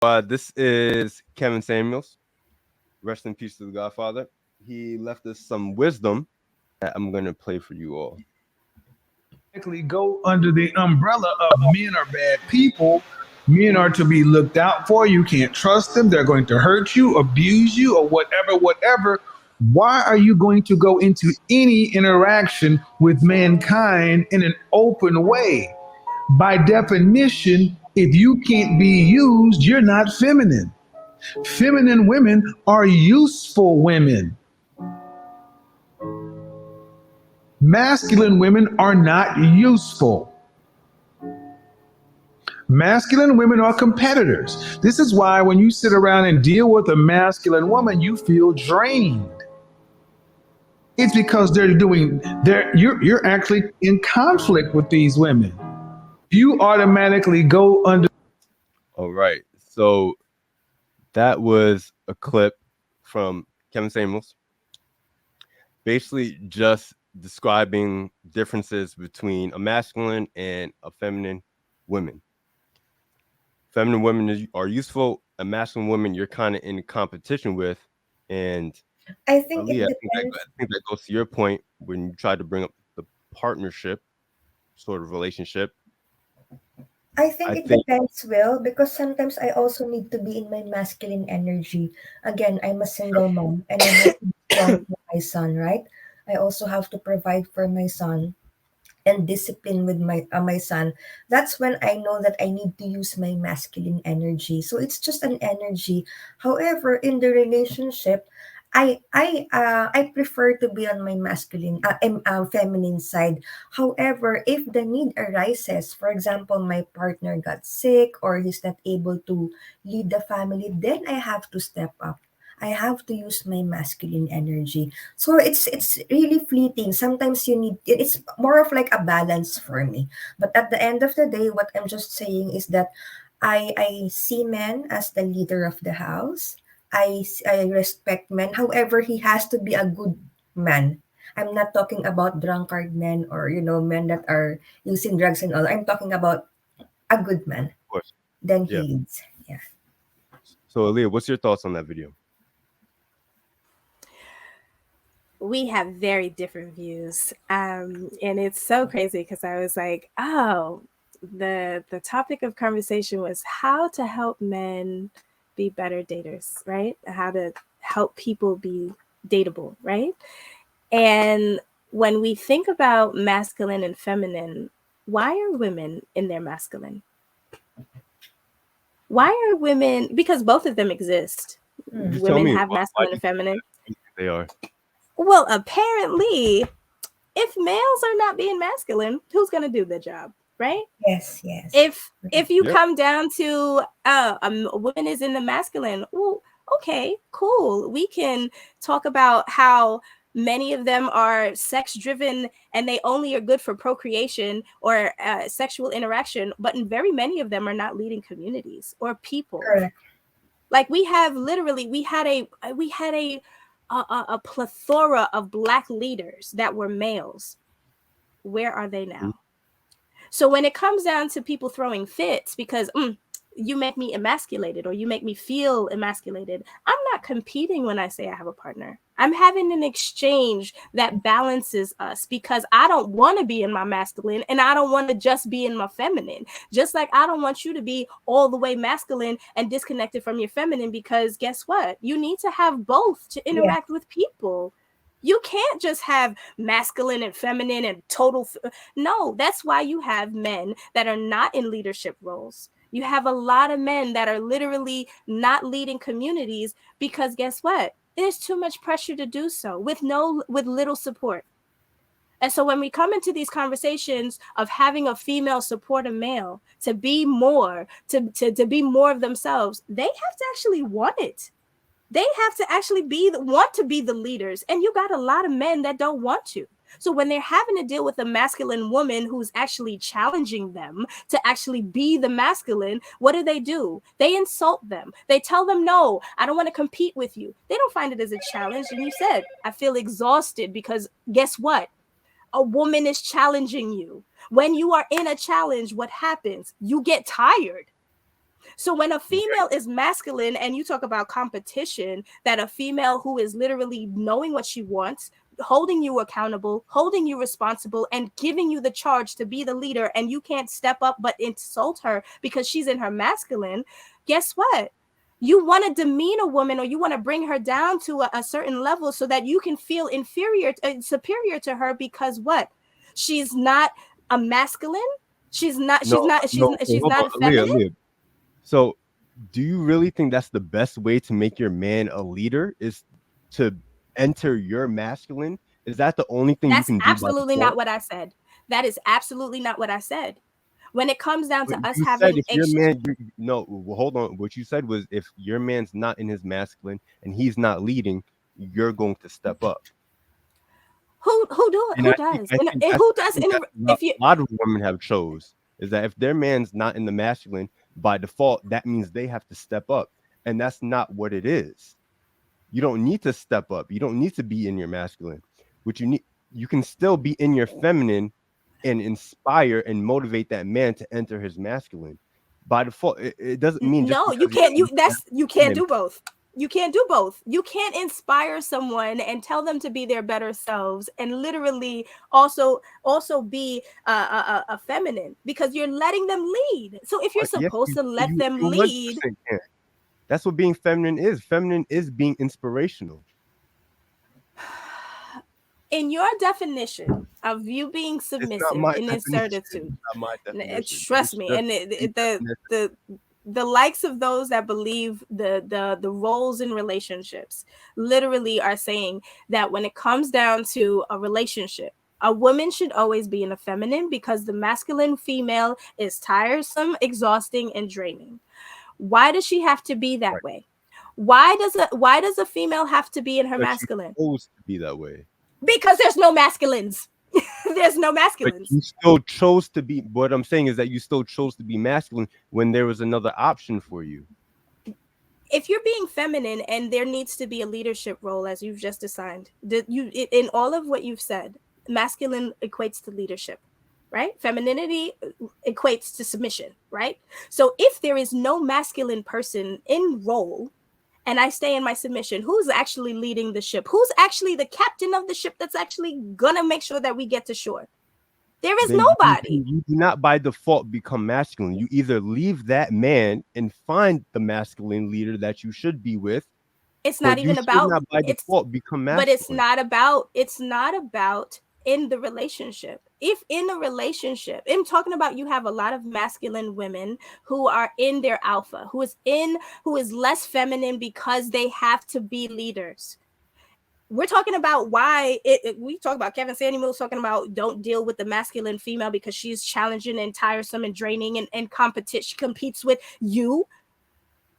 This is Kevin Samuels. Rest in peace to the Godfather. He left us some wisdom that I'm going to play for you all. Go under the umbrella of men are bad people. Men are to be looked out for. You can't trust them. They're going to hurt you, abuse you, or whatever, whatever. Why are you going to go into any interaction with mankind in an open way? By definition, if you can't be used, you're not feminine. Feminine women are useful women. Masculine women are not useful. Masculine women are competitors. This is why when you sit around and deal with a masculine woman, you feel drained. It's because you're actually in conflict with these women. You automatically go under. All right. So that was a clip from Kevin Samuels, basically just describing differences between a masculine and a feminine woman. Feminine women are useful. A masculine woman you're kind of in competition with, and I think it Aaliyah, depends. I think that goes to your point when you tried to bring up the partnership sort of relationship. I think I it think depends, Will, because sometimes I also need to be in my masculine energy. Again, I'm a single mom and I have to be strong for my son, right? I also have to provide for my son and discipline with my son. That's when I know that I need to use my masculine energy. So it's just an energy. However, in the relationship, I prefer to be on my feminine side. However, if the need arises, for example, my partner got sick or he's not able to lead the family, then I have to step up. I have to use my masculine energy. So it's really fleeting. Sometimes you need it's more of like a balance for me. But at the end of the day, what I'm just saying is that I see men as the leader of the house. I respect men. However, he has to be a good man. I'm not talking about drunkard men or men that are using drugs and all. I'm talking about a good man. of course, Then he yeah. leads. Yeah. So Aaliyah, what's your thoughts on that video? We have very different views, and it's so crazy because I was like, oh, the topic of conversation was how to help men be better daters, right? How to help people be dateable, right? And when we think about masculine and feminine, why are women in their masculine? Why are women? Because both of them exist. Just tell Women me have why masculine do and feminine. you think they are? Well, apparently, if males are not being masculine, who's going to do the job, right? Yes, yes. If you Yep. come down to a woman is in the masculine, well, okay, cool. We can talk about how many of them are sex driven and they only are good for procreation or sexual interaction, but very many of them are not leading communities or people. Correct. Like we had a plethora of Black leaders that were males. Where are they now? So when it comes down to people throwing fits because you make me emasculated or you make me feel emasculated, I'm not competing when I say I have a partner. I'm having an exchange that balances us because I don't want to be in my masculine and I don't want to just be in my feminine. Just like I don't want you to be all the way masculine and disconnected from your feminine because guess what? You need to have both to Yeah. interact with people. You can't just have masculine and feminine and total. No, that's why you have men that are not in leadership roles. You have a lot of men that are literally not leading communities because guess what? There's too much pressure to do so with little support. And so when we come into these conversations of having a female support a male to be more, to be more of themselves, they have to actually want it. They have to actually want to be the leaders. And you got a lot of men that don't want to. So when they're having to deal with a masculine woman who's actually challenging them to actually be the masculine, what do? They insult them. They tell them, no, I don't want to compete with you. They don't find it as a challenge. And you said, I feel exhausted because guess what? A woman is challenging you. When you are in a challenge, what happens? You get tired. So when a female is masculine and you talk about competition, that a female who is literally knowing what she wants, holding you accountable, holding you responsible, and giving you the charge to be the leader, and you can't step up but insult her because she's in her masculine, guess what? You want to demean a woman, or you want to bring her down to a certain level so that you can feel superior to her, because what? She's not a masculine. She's not So not hold on, feminine. Aaliyah. So, do you really think that's the best way to make your man a leader, is to enter your masculine? Is that the only thing you That's can do by absolutely default? not what I said. That is absolutely not what I said. When it comes down to But us you said having if your man, no, well, hold on. What you said was if your man's not in his masculine and he's not leading, you're going to step up. who does And who I does think and that's who does something in, that if you a lot of women have chose, is that if their man's not in the masculine, by default, that means they have to step up. And that's not what it is. You don't need to step up. You don't need to be in your masculine. What you can still be in your feminine and inspire and motivate that man to enter his masculine. By default, it doesn't mean just no, you because you're can't you can't feminine. do both. You can't do both. You can't inspire someone and tell them to be their better selves and literally also be a feminine, because you're letting them lead. So if you're Yes, supposed to let them you lead, 100% can. That's what being feminine is. Feminine is being inspirational. in your definition of you being It's not submissive my in definition. certitude, It's not my definition. trust It's me, just and the the likes of those that believe the roles in relationships literally are saying that when it comes down to a relationship, a woman should always be in a feminine, because the masculine female is tiresome, exhausting, and draining. Why does she have to be that right. way? Why does a female have to be in her But she's masculine? supposed to be that way. Because there's no masculines. There's no But masculines. you still chose to be. What I'm saying is that you still chose to be masculine when there was another option for you. If you're being feminine and there needs to be a leadership role, as you've just assigned, in all of what you've said, masculine equates to leadership, right? Femininity equates to submission, right? So if there is no masculine person in role, and I stay in my submission, who's actually leading the ship? Who's actually the captain of the ship that's actually gonna make sure that we get to shore? There is Then nobody. you do not by default become masculine. You either leave that man and find the masculine leader that you should be with. It's not even about not by default become masculine. but it's not about in the relationship. If in a relationship, I'm talking about, you have a lot of masculine women who are in their alpha, who is less feminine because they have to be leaders. We're talking about why we talk about Kevin Samuels talking about don't deal with the masculine female because she's challenging and tiresome and draining and competition competes with you.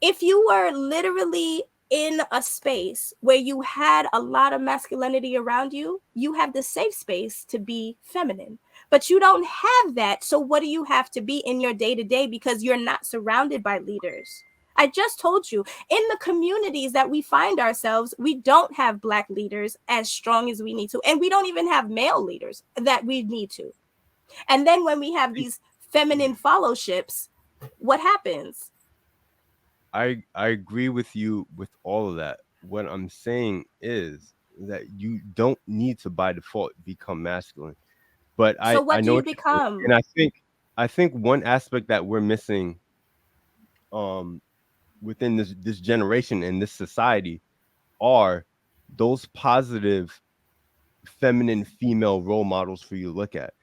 If you were literally in a space where you had a lot of masculinity around you, you have the safe space to be feminine. But you don't have that. So what do you have to be in your day-to-day, because you're not surrounded by leaders? I just told you, in the communities that we find ourselves, we don't have Black leaders as strong as we need to. And we don't even have male leaders that we need to. And then when we have these feminine fellowships, what happens? I agree with you with all of that. What I'm saying is that you don't need to by default become masculine. But So what I do know you what you're saying. become? And I think one aspect that we're missing within this generation and this society are those positive feminine female role models for you to look at.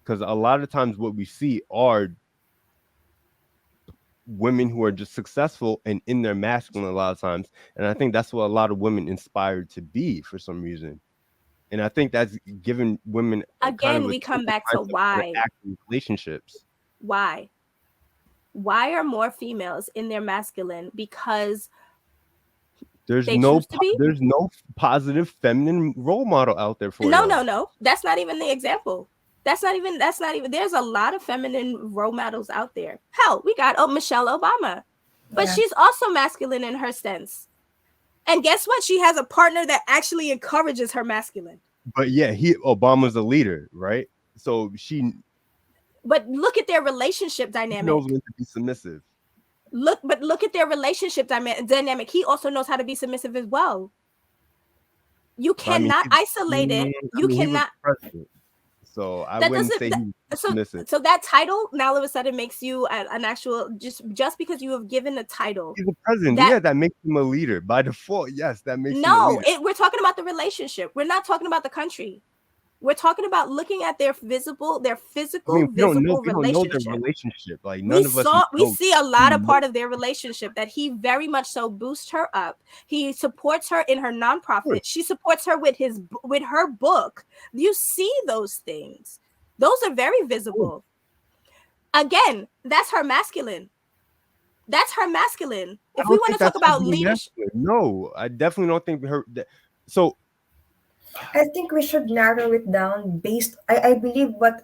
Because a lot of times what we see are women who are just successful and in their masculine a lot of times. And I think that's what a lot of women inspired to be for some reason. And I think that's given women Again, we come back to why. Relationships. Why are more females in their masculine? Because there's they no choose to be? There's no positive feminine role model out there for you. No. That's not even the example. That's not even. There's a lot of feminine role models out there. Hell, we got Michelle Obama, but she's also masculine in her sense. And guess what? She has a partner that actually encourages her masculine. But yeah, Obama's a leader, right? So But look at their relationship dynamic. She knows when to be submissive. look at their relationship dynamic. He also knows how to be submissive as well. You But I mean, cannot isolate it. You he was cannot. president, so I That wouldn't doesn't. say he was So submissive. so that title now all of a sudden makes you an actual, just because you have given a title. He's the president. That Yeah, that makes him a leader by default. Yes, that makes him a no, leader. we're talking about the relationship. We're not talking about the country. We're talking about looking at their physical, their I physical, mean, we don't know. visible We don't know their relationship. relationship. Like We none of us know. see a lot of know. part of their relationship, that he very much so boosts her up. He supports her in her nonprofit. She supports her with her book. You see those things. Those are very visible. Again, that's her masculine. That's her masculine. I If we don't want think to talk that's her about being leadership, masculine. No, I definitely don't think her. So I think we should narrow it down based. I believe what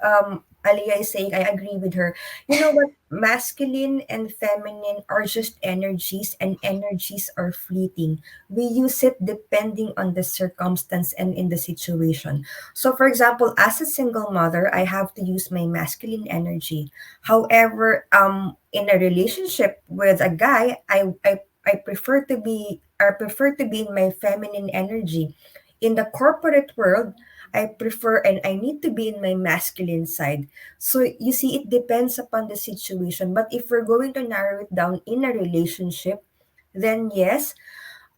Aliyah is saying. I agree with her. You know what? Masculine and feminine are just energies, and energies are fleeting. We use it depending on the circumstance and in the situation. So, for example, as a single mother, I have to use my masculine energy. However, in a relationship with a guy, I prefer to be. I prefer to be in my feminine energy. In the corporate world, I prefer and I need to be in my masculine side. So you see, it depends upon the situation. But if we're going to narrow it down in a relationship, then yes,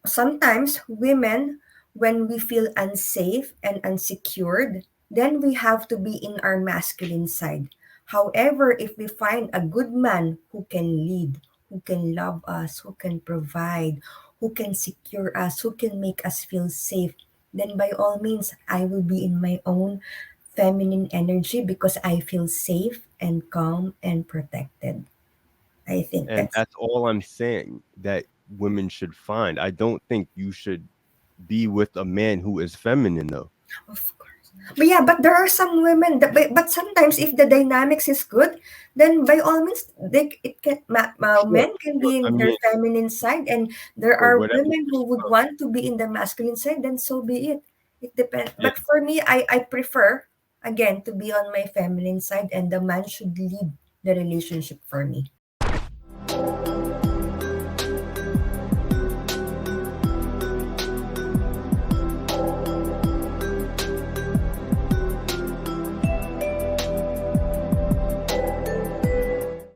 sometimes women, when we feel unsafe and unsecured, then we have to be in our masculine side. However, if we find a good man who can lead, who can love us, who can provide, who can secure us, who can make us feel safe, then by all means, I will be in my own feminine energy because I feel safe and calm and protected. I think and that's that's all I'm saying that women should find. I don't think you should be with a man who is feminine though. of course. But yeah, but there are some women that, but sometimes if the dynamics is good, then by all means, Sure, men can sure. be I in their mean, feminine side, and there or are whatever. women who would want to be in the masculine side. Then so be it. It depends. Yeah. But for me, I prefer again to be on my feminine side, and the man should lead the relationship for me.